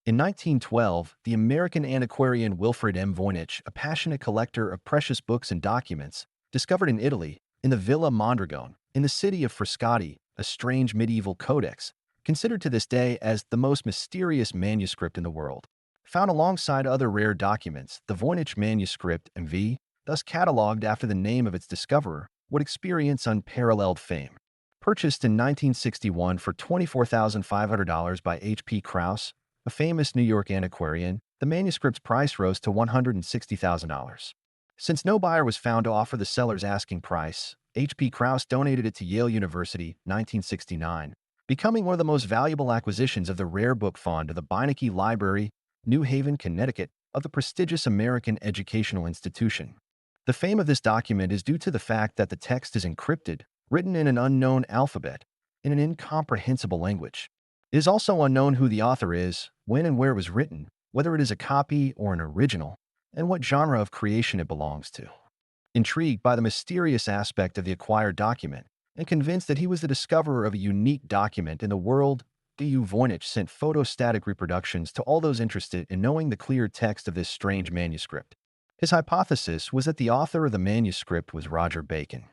In 1912, the American antiquarian Wilfred M. Voynich, a passionate collector of precious books and documents, discovered in Italy, in the Villa Mondragone, in the city of Frascati, a strange medieval codex, considered to this day as the most mysterious manuscript in the world. Found alongside other rare documents, the Voynich Manuscript MV, thus catalogued after the name of its discoverer, would experience unparalleled fame. Purchased in 1961 for $24,500 by H.P. Krauss, a famous New York antiquarian, the manuscript's price rose to $160,000. Since no buyer was found to offer the seller's asking price, H.P. Krauss donated it to Yale University, 1969, becoming one of the most valuable acquisitions of the rare book fond of the Beinecke Library, New Haven, Connecticut, of the prestigious American educational institution. The fame of this document is due to the fact that the text is encrypted, written in an unknown alphabet, in an incomprehensible language. It is also unknown who the author is, when and where it was written, whether it is a copy or an original, and what genre of creation it belongs to. Intrigued by the mysterious aspect of the acquired document, and convinced that he was the discoverer of a unique document in the world, D.U. Voynich sent photostatic reproductions to all those interested in knowing the clear text of this strange manuscript. His hypothesis was that the author of the manuscript was Roger Bacon.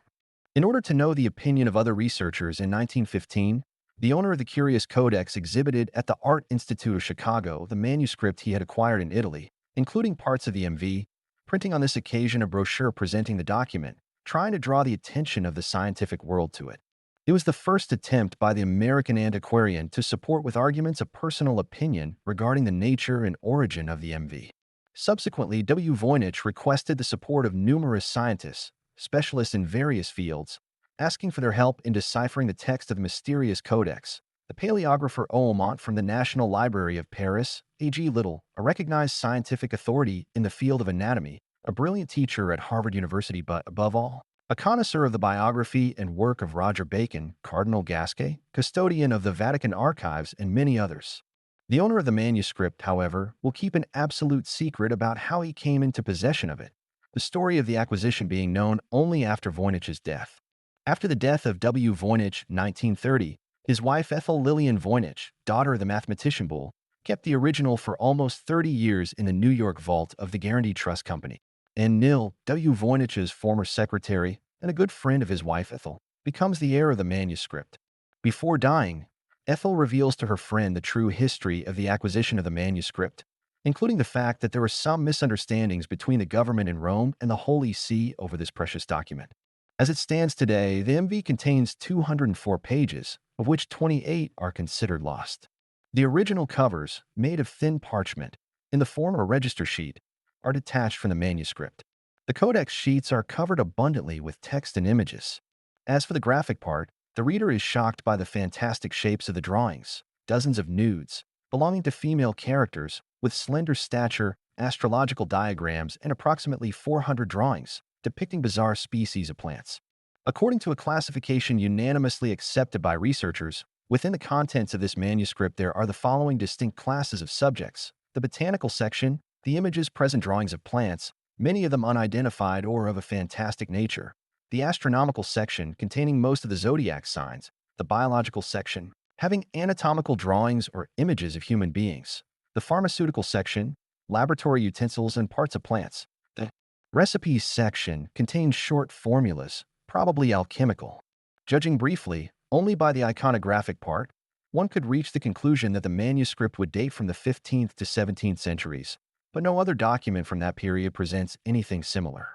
In order to know the opinion of other researchers in 1915, the owner of the curious codex exhibited at the Art Institute of Chicago the manuscript he had acquired in Italy, including parts of the MV, printing on this occasion a brochure presenting the document, trying to draw the attention of the scientific world to it. It was the first attempt by the American antiquarian to support with arguments a personal opinion regarding the nature and origin of the MV. Subsequently, W. Voynich requested the support of numerous scientists, specialists in various fields, asking for their help in deciphering the text of the mysterious codex. The paleographer Oumont from the National Library of Paris, A.G. Little, a recognized scientific authority in the field of anatomy, a brilliant teacher at Harvard University, but, above all, a connoisseur of the biography and work of Roger Bacon, Cardinal Gasquet, custodian of the Vatican archives, and many others. The owner of the manuscript, however, will keep an absolute secret about how he came into possession of it, the story of the acquisition being known only after Voynich's death. After the death of W. Voynich, 1930, his wife Ethel Lillian Voynich, daughter of the mathematician Bull, kept the original for almost 30 years in the New York vault of the Guaranty Trust Company. And Nil, W. Voynich's former secretary and a good friend of his wife Ethel, becomes the heir of the manuscript. Before dying, Ethel reveals to her friend the true history of the acquisition of the manuscript, including the fact that there were some misunderstandings between the government in Rome and the Holy See over this precious document. As it stands today, the MV contains 204 pages, of which 28 are considered lost. The original covers, made of thin parchment, in the form of a register sheet, are detached from the manuscript. The codex sheets are covered abundantly with text and images. As for the graphic part, the reader is shocked by the fantastic shapes of the drawings, dozens of nudes, belonging to female characters, with slender stature, astrological diagrams, and approximately 400 drawings, depicting bizarre species of plants. According to a classification unanimously accepted by researchers, within the contents of this manuscript there are the following distinct classes of subjects: the botanical section, the images present drawings of plants, many of them unidentified or of a fantastic nature; the astronomical section, containing most of the zodiac signs; the biological section, having anatomical drawings or images of human beings; the pharmaceutical section, laboratory utensils and parts of plants; the recipes section contains short formulas, probably alchemical. Judging briefly, only by the iconographic part, one could reach the conclusion that the manuscript would date from the 15th to 17th centuries, but no other document from that period presents anything similar.